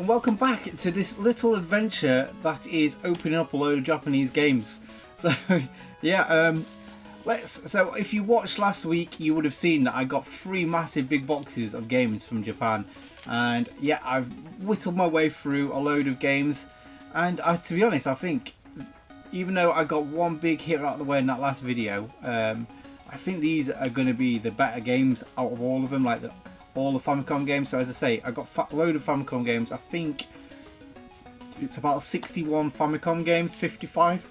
and welcome back to this little adventure that is opening up a load of Japanese games. So yeah, so if you watched last week, you would have seen that I got 3 massive big boxes of games from Japan, and yeah, I've whittled my way through a load of games, and to be honest, I think even though I got one big hit out of the way in that last video, I think these are going to be the better games out of all of them, like all the Famicom games. So as I say, I got a load of Famicom games. I think it's about 61 Famicom games, 55,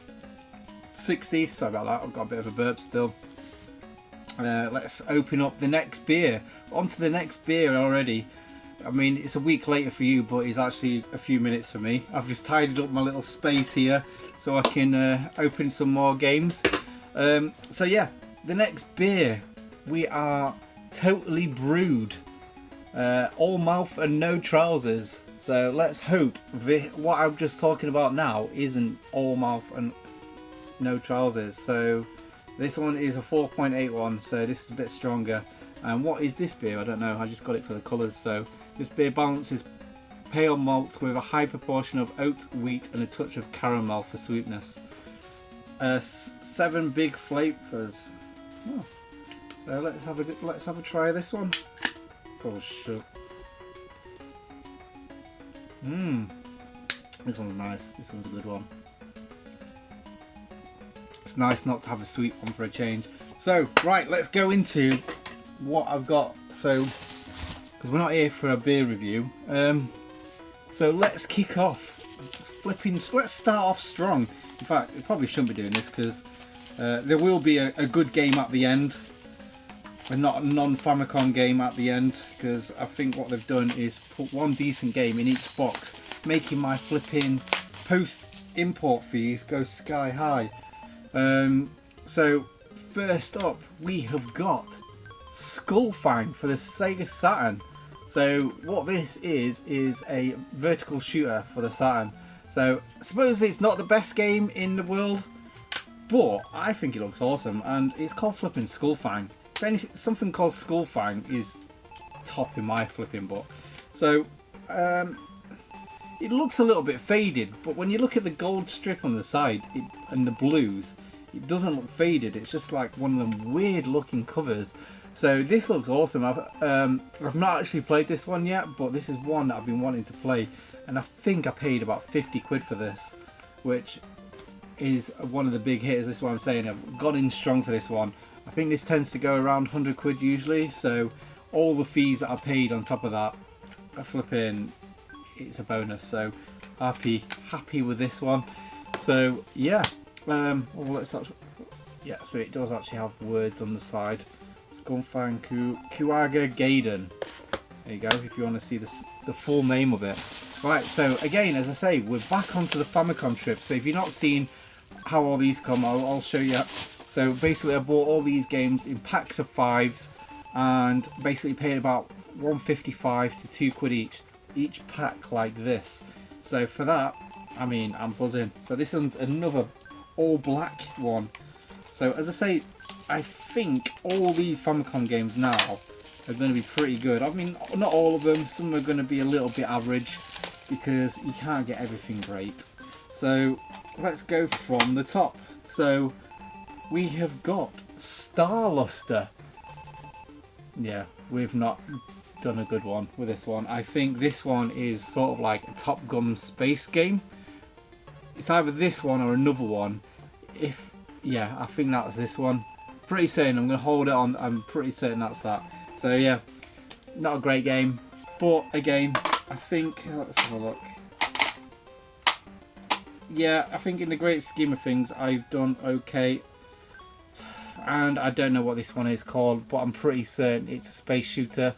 60. Sorry about that, I've got a bit of a burp still. Let's open up the next beer. On to the next beer already. I mean, it's a week later for you, but it's actually a few minutes for me. I've just tidied up my little space here so I can open some more games. So yeah, the next beer, we are Totally Brewed. All mouth and no trousers. So let's hope what I'm just talking about now isn't all mouth and no trousers. So this one is a 4.81, so this is a bit stronger. And what is this beer? I don't know, I just got it for the colours. So this beer balances pale malt with a high proportion of oat, wheat and a touch of caramel for sweetness. 7 big flavours. Oh. So let's have a try of this one. Oh shit. This one's nice. This one's a good one. It's nice not to have a sweet one for a change. So right, let's go into what I've got. So because we're not here for a beer review, so let's kick off. Let's start off strong. In fact, we probably shouldn't be doing this because there will be a good game at the end. And not a non-Famicom game at the end, because I think what they've done is put one decent game in each box, making my flipping post-import fees go sky high. So first up, we have got Skullfang for the Sega Saturn. So what this is a vertical shooter for the Saturn. So I suppose it's not the best game in the world, but I think it looks awesome, and it's called Flippin Skullfang. Something called Skullfang is top in my flipping book. So it looks a little bit faded, but when you look at the gold strip on the side and the blues, it doesn't look faded. It's just like one of them weird looking covers. So this looks awesome. I've not actually played this one yet, but this is one that I've been wanting to play, and I think I paid about 50 quid for this, which is one of the big hitters. This is what I'm saying. I've got in strong for this one. I think this tends to go around 100 quid usually, so all the fees that I paid on top of that are flipping, it's a bonus. So happy with this one. So yeah, well, yeah, so it does actually have words on the side. Skullfang Kuaga Gaiden. There you go, if you want to see the full name of it. Right, so again, as I say, we're back onto the Famicom trip. So if you've not seen how all these come, I'll show you. So basically I bought all these games in packs of 5s and basically paid about 1.55 to 2 quid each pack like this. So for that, I mean, I'm buzzing. So this one's another all black one. So as I say, I think all these Famicom games now are going to be pretty good. I mean, not all of them, some are going to be a little bit average because you can't get everything great. So let's go from the top. So we have got Starluster. Yeah, we've not done a good one with this one. I think this one is sort of like a Top Gun space game. It's either this one or another one. Yeah, I think that's this one. Pretty certain, I'm going to hold it on, I'm pretty certain that's that. So yeah, not a great game. But again, I think, let's have a look. Yeah, I think in the great scheme of things, I've done okay. And I don't know what this one is called, but I'm pretty certain it's a space shooter,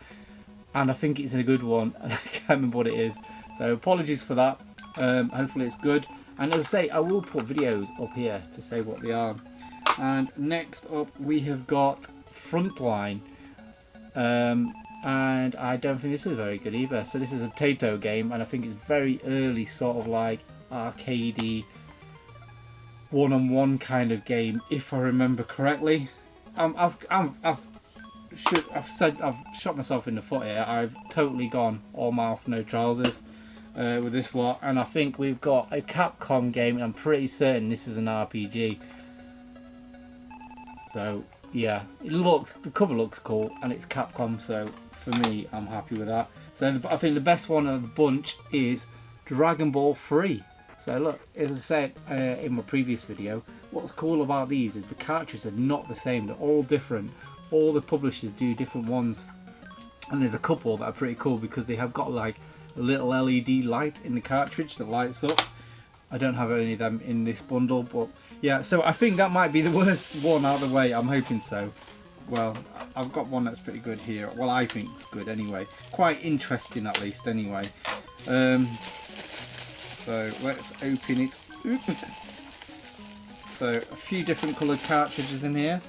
and I think it's a good one, and I can't remember what it is. So apologies for that. Hopefully it's good, and as I say, I will put videos up here to say what they are. And next up we have got Frontline, and I don't think this is very good either. So this is a Taito game, and I think it's very early, sort of like arcadey one-on-one kind of game, if I remember correctly. I've shot myself in the foot here. I've totally gone all mouth, no trousers. with this lot, and I think we've got a Capcom game. I'm pretty certain this is an RPG. So yeah, the cover looks cool, and it's Capcom, so for me, I'm happy with that. So I think the best one of the bunch is Dragon Ball 3. So look, as I said in my previous video, what's cool about these is the cartridges are not the same. They're all different. All the publishers do different ones. And there's a couple that are pretty cool because they have got like a little LED light in the cartridge that lights up. I don't have any of them in this bundle, but yeah, so I think that might be the worst one out of the way. I'm hoping so. Well, I've got one that's pretty good here. Well, I think it's good anyway. Quite interesting at least anyway. So let's open it. So a few different coloured cartridges in here.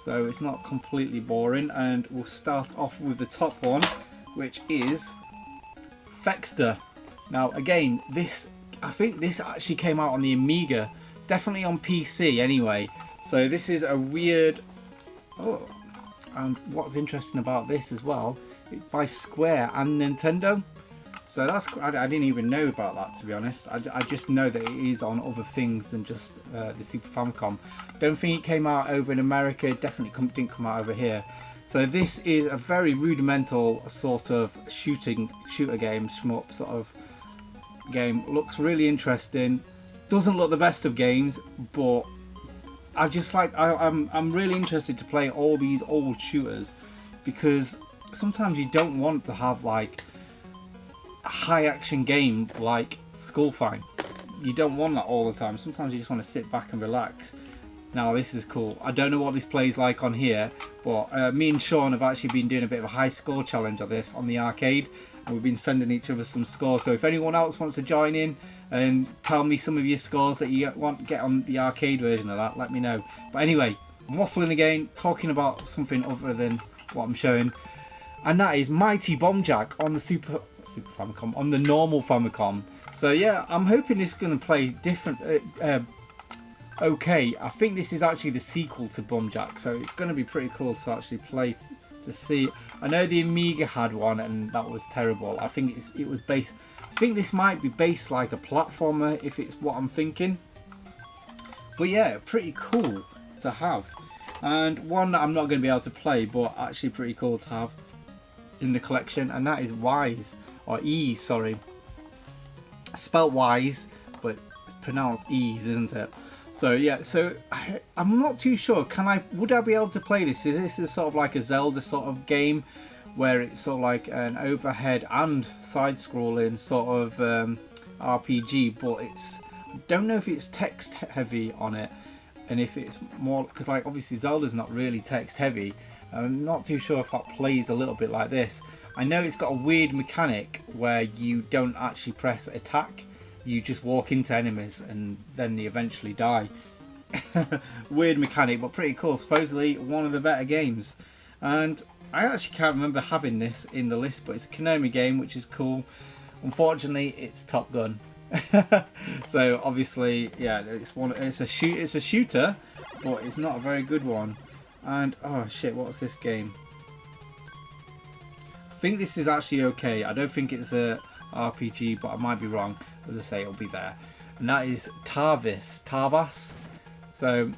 So it's not completely boring, and we'll start off with the top one, which is Baxter. Now again, I think this actually came out on the Amiga, definitely on PC anyway. So this is a weird. Oh, and what's interesting about this as well, it's by Square and Nintendo. So I didn't even know about that, to be honest. I just know that it is on other things than just the Super Famicom. Don't think it came out over in America. Definitely didn't come out over here. So this is a very rudimental sort of shooter game, shmup sort of game. Looks really interesting. Doesn't look the best of games, but I just like I'm really interested to play all these old shooters, because sometimes you don't want to have like a high action game like Skull Fight. You don't want that all the time. Sometimes you just want to sit back and relax. Now this is cool. I don't know what this plays like on here, but me and Sean have actually been doing a bit of a high score challenge of this on the arcade, and we've been sending each other some scores. So if anyone else wants to join in and tell me some of your scores that you want to get on the arcade version of that, let me know. But anyway, I'm waffling again, talking about something other than what I'm showing, and that is Mighty Bomb Jack on the Super Famicom, on the normal Famicom. So yeah, I'm hoping this is going to play different. Okay, I think this is actually the sequel to Bomb Jack, so it's going to be pretty cool to actually play to see. I know the Amiga had one and that was terrible. I think it was based. I think this might be based like a platformer, if it's what I'm thinking. But yeah, pretty cool to have, and one that I'm not going to be able to play, but actually pretty cool to have in the collection, and that is Wise, or Ease, sorry. Spelled Wise, but it's pronounced Ease, isn't it? So yeah, so I'm not too sure. Would I be able to play this? Is this sort of like a Zelda sort of game, where it's sort of like an overhead and side-scrolling sort of RPG? But I don't know if it's text heavy on it, and if it's more, because like obviously Zelda's not really text heavy. I'm not too sure if that plays a little bit like this. I know it's got a weird mechanic where you don't actually press attack. You just walk into enemies and then they eventually die. Weird mechanic, but pretty cool. Supposedly one of the better games. And I actually can't remember having this in the list, but it's a Konami game, which is cool. Unfortunately, it's Top Gun. So obviously, yeah, it's a shooter, but it's not a very good one. And oh shit, what's this game? I think this is actually okay. I don't think it's a RPG, but I might be wrong. As I say, it'll be there, and that is Tarvas. So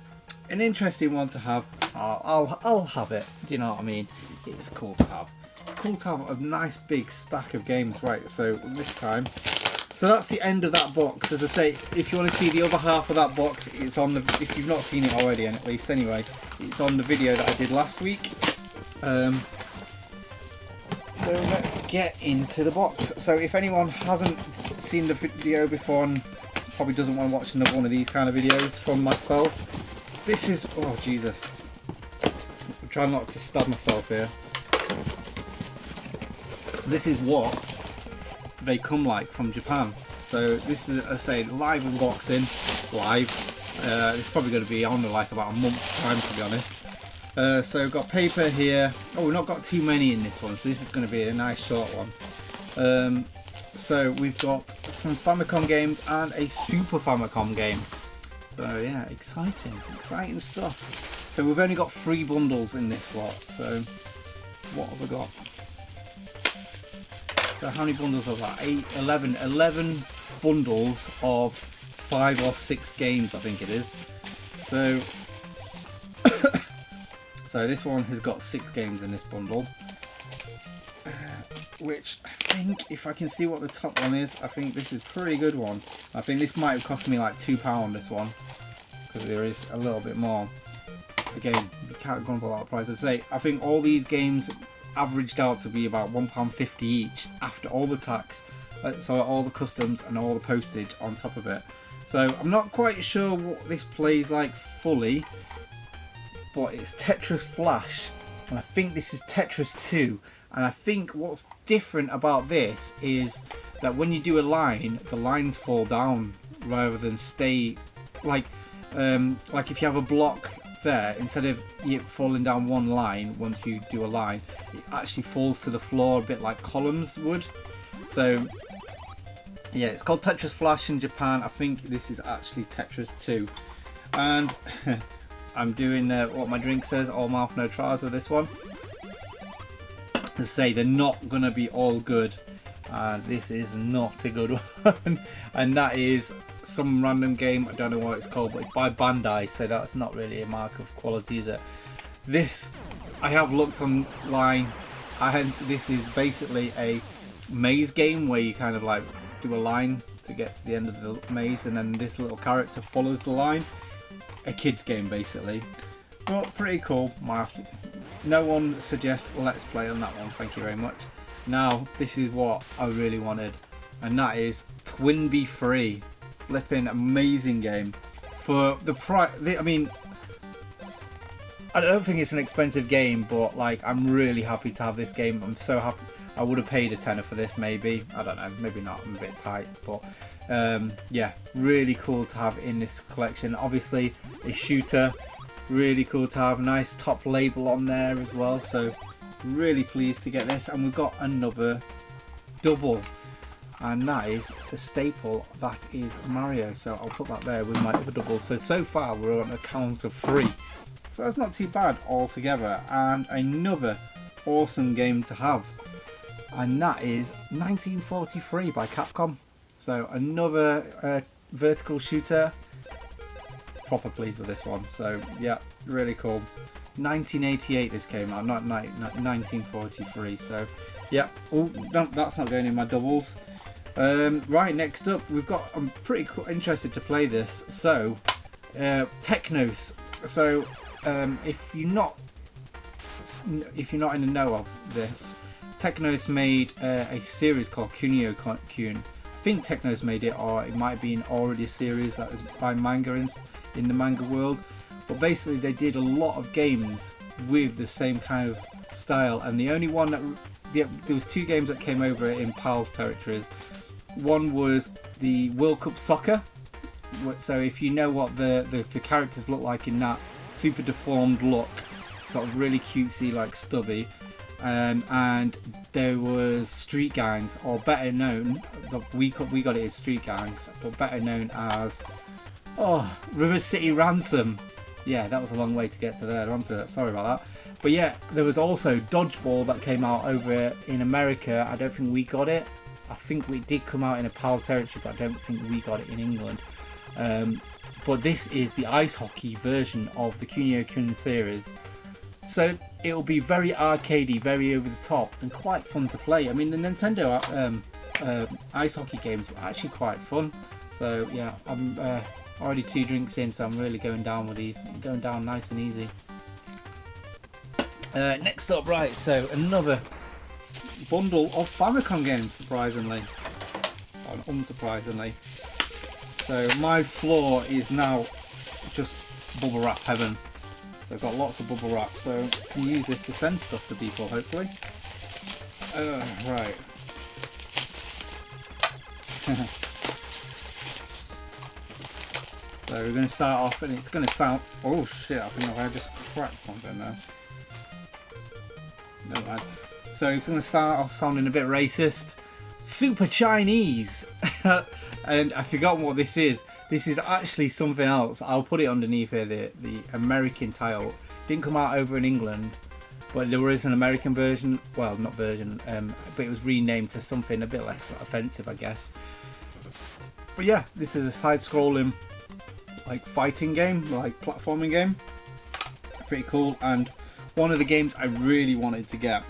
an interesting one to have. I'll have it. Do you know what I mean? It's cool to have. Cool to have a nice big stack of games. Right. So this time. So that's the end of that box. As I say, if you want to see the other half of that box, it's on the. If you've not seen it already, at least anyway, it's on the video that I did last week. So let's get into the box. So if anyone hasn't seen the video before and probably doesn't want to watch another one of these kind of videos from myself, this is, oh Jesus, I'm trying not to stab myself here. This is what they come like from Japan. So this is, as I say, live unboxing, live. It's probably going to be on like about a month's time, to be honest. So we've got paper here. Oh, we've not got too many in this one, so this is going to be a nice short one. So we've got some Famicom games and a Super Famicom game. So yeah, exciting stuff. So we've only got 3 bundles in this lot. So what have we got? So how many bundles are that? 8, 11 bundles of 5 or 6 games, I think it is. So so this one has got 6 games in this bundle, which I think, if I can see what the top one is, I think this is a pretty good one. I think this might have cost me like £2, this one, because there is a little bit more. Again, you can't go on for a lot of prices. I think all these games averaged out to be about £1.50 each after all the tax, so all the customs and all the postage on top of it. So I'm not quite sure what this plays like fully, but it's Tetris Flash, and I think this is Tetris 2. And I think what's different about this is that when you do a line, the lines fall down rather than stay like if you have a block there, instead of it falling down one line once you do a line, it actually falls to the floor a bit like columns would. So yeah, it's called Tetris Flash in Japan. I think this is actually Tetris 2. And I'm doing what my drink says, all mouth no trials with this one. As I say, they're not gonna be all good. This is not a good one. And that is some random game, I don't know what it's called, but it's by Bandai, so that's not really a mark of quality, is it? This, I have looked online, this is basically a maze game where you kind of like do a line to get to the end of the maze, and then this little character follows the line. A kid's game basically, but pretty cool. No one suggests let's play on that one, thank you very much. Now this is what I really wanted, and that is Twinbee Free. Flipping amazing game for the price. I mean, I don't think it's an expensive game, but like I'm really happy to have this game. I'm so happy. I would have paid a tenner for this, maybe. I don't know, maybe not. I'm a bit tight, but yeah, really cool to have in this collection. Obviously a shooter, really cool to have. Nice top label on there as well, so really pleased to get this. And we've got another double, and that is the staple, that is Mario, so I'll put that there with my other double. So far we're on a count of 3, so that's not too bad altogether. And another awesome game to have, and that is 1943 by Capcom. So another vertical shooter. Proper pleased with this one, so yeah, really cool. 1988 this came out, not 1943, so yeah. Oh no, that's not going in my doubles. Right, next up we've got, I'm pretty interested to play this, so Technos. So if you're not in the know of this, Technos made a series called Kunio-kun. I think Technos made it, or it might have been already a series that was by manga in the manga world. But basically they did a lot of games with the same kind of style, and the only one that there was 2 games that came over in PAL territories. One was the World Cup Soccer. So if you know what the characters look like in that super deformed look, sort of really cutesy, like stubby. And there was Street Gangs, or better known, we got it as Street Gangs, but better known as River City Ransom. Yeah, that was a long way to get to there, onto that. Sorry about that. But yeah, there was also Dodgeball that came out over in America. I don't think we got it. I think we did come out in a PAL territory, but I don't think we got it in England. But this is the ice hockey version of the Kunio-kun series. So it'll be very arcadey, very over the top, and quite fun to play. I mean, the Nintendo ice hockey games were actually quite fun. So yeah, I'm already 2 drinks in, so I'm really going down with these, going down nice and easy. Next up, right, so another bundle of Famicom Games, surprisingly, or unsurprisingly. So my floor is now just bubble wrap heaven. So I've got lots of bubble wrap, so I can use this to send stuff to people, hopefully. Right. So we're going to start off, and it's going to sound... Oh shit, I think I just cracked something there. Never mind. So it's going to start off sounding a bit racist. Super Chinese! And I forgot what this is. This is actually something else. I'll put it underneath here, the American title. Didn't come out over in England. but there is an American version. Well, not version, but it was renamed to something a bit less offensive, I guess. But yeah, this is a side-scrolling like fighting game, like platforming game. Pretty cool, and one of the games I really wanted to get.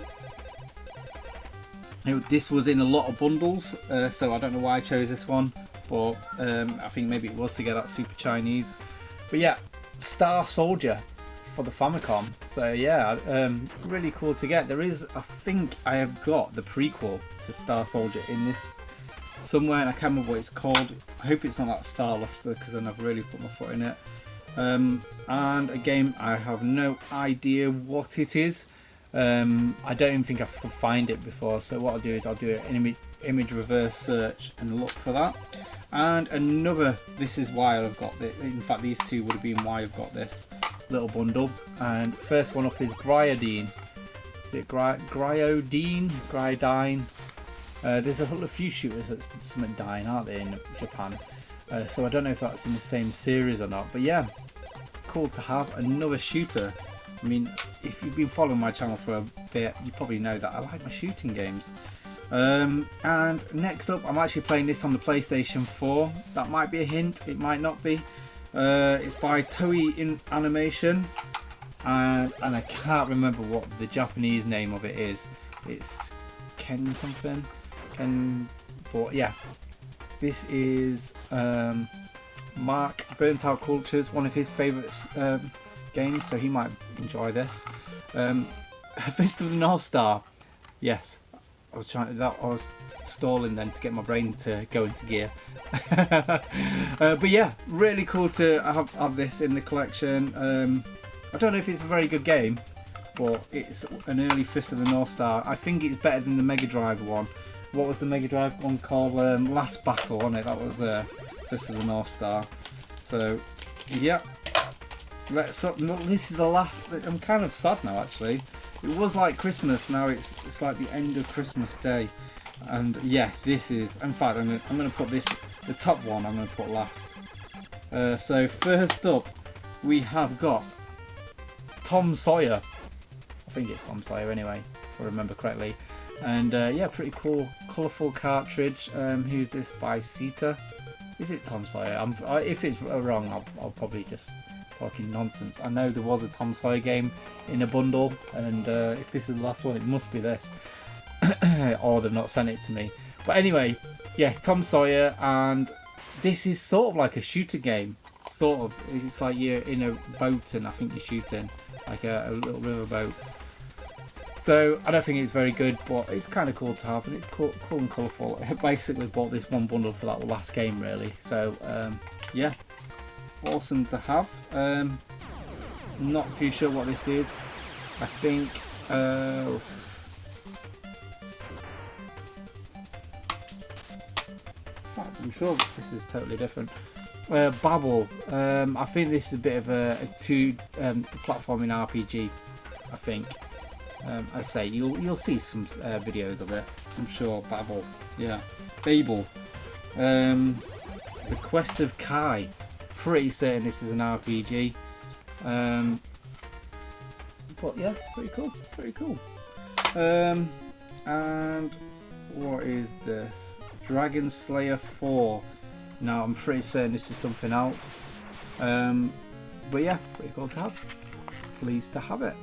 This was in a lot of bundles, so I don't know why I chose this one, but I think maybe it was to get that Super Chinese. But yeah, Star Soldier for the Famicom. So yeah, really cool to get. There is, I think I have got the prequel to Star Soldier in this somewhere, and I can't remember what it's called. I hope it's not that Star Luster, because then I've really put my foot in it. And a game I have no idea what it is. I don't even think I could find it before, so what I'll do is I'll do an image reverse search and look for that. And another, this is why I've got this, in fact these two would have been why I've got this little bundle. And first one up is Gryodine. Is it Gryodine? There's a few shooters that's something dying, aren't they, in Japan? So I don't know if that's in the same series or not, but yeah, cool to have another shooter. I mean, if you've been following my channel for a bit, you probably know that I like my shooting games. And next up, I'm actually playing this on the PlayStation 4. That might be a hint, it might not be. It's by Toei in Animation, and I can't remember what the Japanese name of it is. It's Ken something, but yeah, this is Mark Burnt Out Culture's one of his favourite games, so he might enjoy this. Fist of the North Star. Yes, I was stalling then to get my brain to go into gear. But yeah, really cool to have this in the collection. I don't know if it's a very good game, but it's an early Fist of the North Star. I think it's better than the Mega Drive one. What was the Mega Drive one called? Last Battle, wasn't it? That was Fist of the North Star. So yeah, this is the last. I'm kind of sad now, actually. It was like Christmas, now it's like the end of Christmas Day. And yeah, this is, in fact I'm gonna put this, the top one I'm gonna put last. So first up we have got Tom Sawyer. I think it's Tom Sawyer anyway, if I remember correctly. And yeah, pretty cool, colourful cartridge. Who's this by Sita? Is it Tom Sawyer? If it's wrong, I'll probably just talking nonsense. I know there was a Tom Sawyer game in a bundle, and if this is the last one, it must be this. Or they've not sent it to me. But anyway, yeah, Tom Sawyer, and this is sort of like a shooter game. Sort of. It's like you're in a boat, and I think you're shooting like a little river boat. So I don't think it's very good, but it's kind of cool to have, and it's cool and colourful. I basically bought this one bundle for that last game, really. So yeah, awesome to have. Not too sure what this is. I think I'm sure this is totally different. Babel. I think this is a bit of a platforming RPG. I think. I say you'll see some videos of it. I'm sure. Babel. Yeah. Babel. The Quest of Kai. Pretty certain this is an RPG. But yeah, pretty cool. Pretty cool. And what is this? Dragon Slayer 4. Now I'm pretty certain this is something else. But yeah, pretty cool to have. Pleased to have it.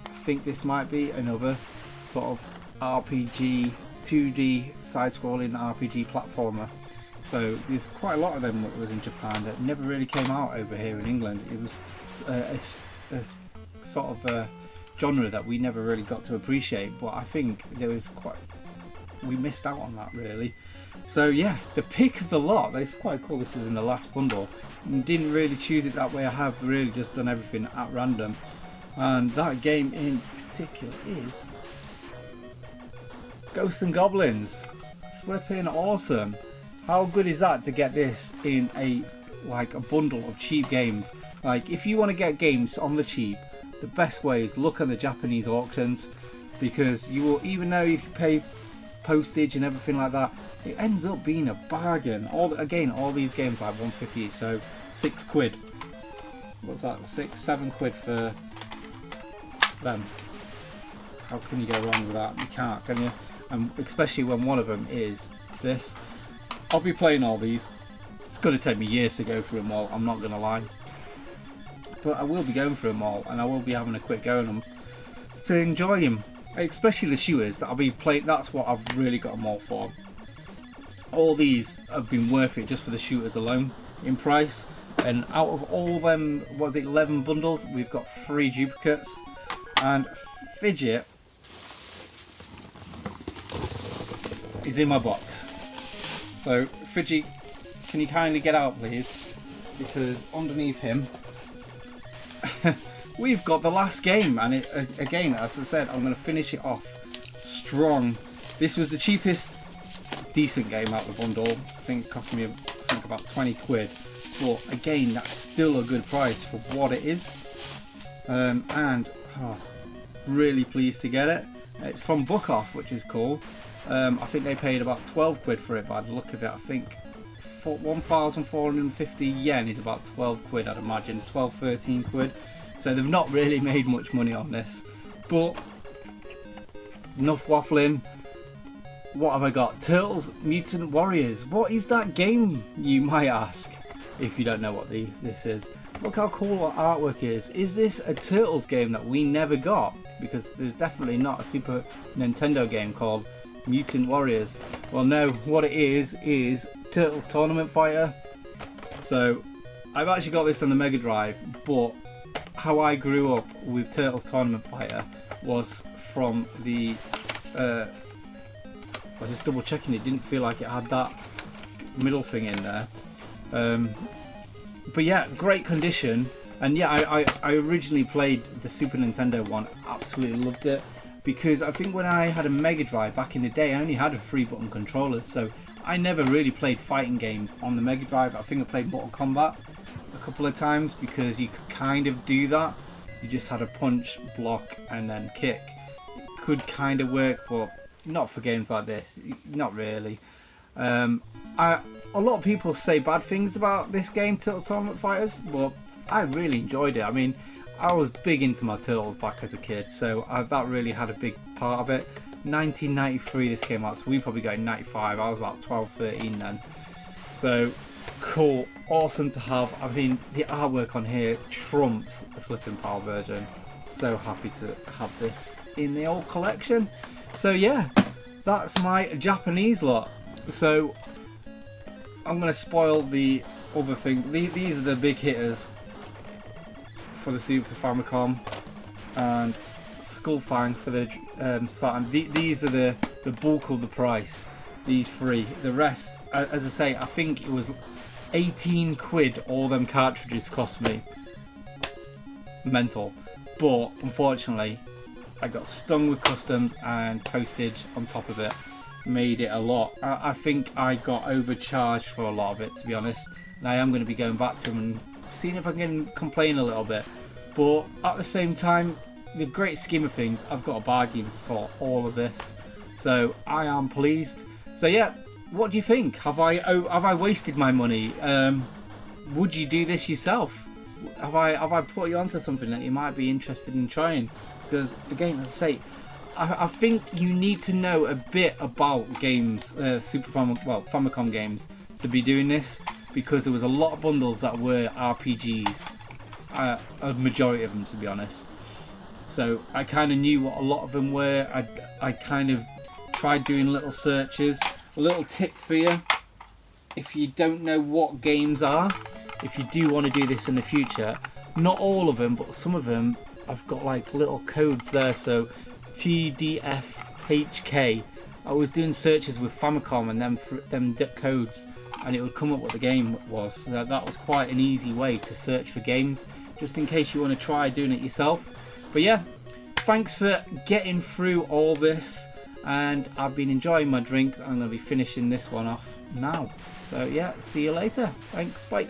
I think this might be another sort of RPG, 2D side-scrolling RPG platformer. So there's quite a lot of them that was in Japan that never really came out over here in England. It was a sort of a genre that we never really got to appreciate, but I think we missed out on that, really. So yeah, the pick of the lot. That's quite cool. This is in the last bundle. Didn't really choose it that way. I have really just done everything at random, and that game in particular is Ghosts and Goblins. Flipping awesome. How good is that to get this in a bundle of cheap games? Like, if you want to get games on the cheap, the best way is look at the Japanese auctions, because you will, even though you pay postage and everything like that, it ends up being a bargain. All these games like 150, so £6. What's that? 6-7 quid for them. How can you go wrong with that? You can't, can you? And especially when one of them is this. I'll be playing all these. It's going to take me years to go through them all, I'm not going to lie. But I will be going through them all, and I will be having a quick go at them to enjoy them. Especially the shooters that I'll be playing, that's what I've really got them all for. All these have been worth it just for the shooters alone in price. And out of all them, was it 11 bundles, we've got 3 duplicates. And Fidget is in my box. So Fidget, can you kindly get out please? Because underneath him we've got the last game, and it, again, as I said, I'm going to finish it off strong. This was the cheapest decent game out of the bundle. I think it cost me about 20 quid. But again, that's still a good price for what it is. Really pleased to get it. It's from Book Off, which is cool. I think they paid about 12 quid for it by the look of it. I think 1,450 yen is about 12 quid, I'd imagine. 12, 13 quid. So they've not really made much money on this. But enough waffling. What have I got? Turtles Mutant Warriors. What is that game, you might ask, if you don't know what this is. Look how cool our artwork is. Is this a Turtles game that we never got? Because there's definitely not a Super Nintendo game called Mutant Warriors. Well, no, what it is Turtles Tournament Fighter. So I've actually got this on the Mega Drive, but how I grew up with Turtles Tournament Fighter was from the I was just double checking, it didn't feel like it had that middle thing in there. But yeah, great condition. And yeah, I originally played the Super Nintendo one, absolutely loved it, because I think when I had a Mega Drive back in the day, I only had a 3-button controller, so I never really played fighting games on the Mega Drive. I think I played Mortal Kombat a couple of times because you could kind of do that. You just had a punch, block, and then kick. It could kind of work, but not for games like this, not really. A lot of people say bad things about this game, Turtles Tournament Fighters, but I really enjoyed it. I mean, I was big into my Turtles back as a kid, so that really had a big part of it. 1993 this came out, so we probably got in 95. I was about 12, 13 then. So cool, awesome to have. I mean, the artwork on here trumps the Flippin PAL version. So happy to have this in the old collection. So yeah, that's my Japanese lot. So I'm going to spoil the other thing. These are the big hitters for the Super Famicom, and Skullfang for the Saturn. These are the bulk of the price, these 3. The rest, as I say, I think it was 18 quid all them cartridges cost me. Mental. But unfortunately I got stung with customs and postage on top of it. Made it a lot. I think I got overcharged for a lot of it, to be honest, and I am going to be going back to them and seeing if I can complain a little bit. But at the same time, the great scheme of things, I've got a bargain for all of this, so I am pleased. So yeah, what do you think? Have I wasted my money? Would you do this yourself? Have I put you onto something that you might be interested in trying? Because again, as I say, I think you need to know a bit about games, Famicom games, to be doing this, because there was a lot of bundles that were RPGs, a majority of them, to be honest. So I kind of knew what a lot of them were. I kind of tried doing little searches. A little tip for you, if you don't know what games are, if you do want to do this in the future, not all of them, but some of them, I've got like little codes there. So TDFHK. I was doing searches with Famicom and them codes, and it would come up what the game was. So that was quite an easy way to search for games, just in case you want to try doing it yourself. But yeah, thanks for getting through all this, and I've been enjoying my drinks. I'm going to be finishing this one off now. So yeah, see you later. Thanks, bye.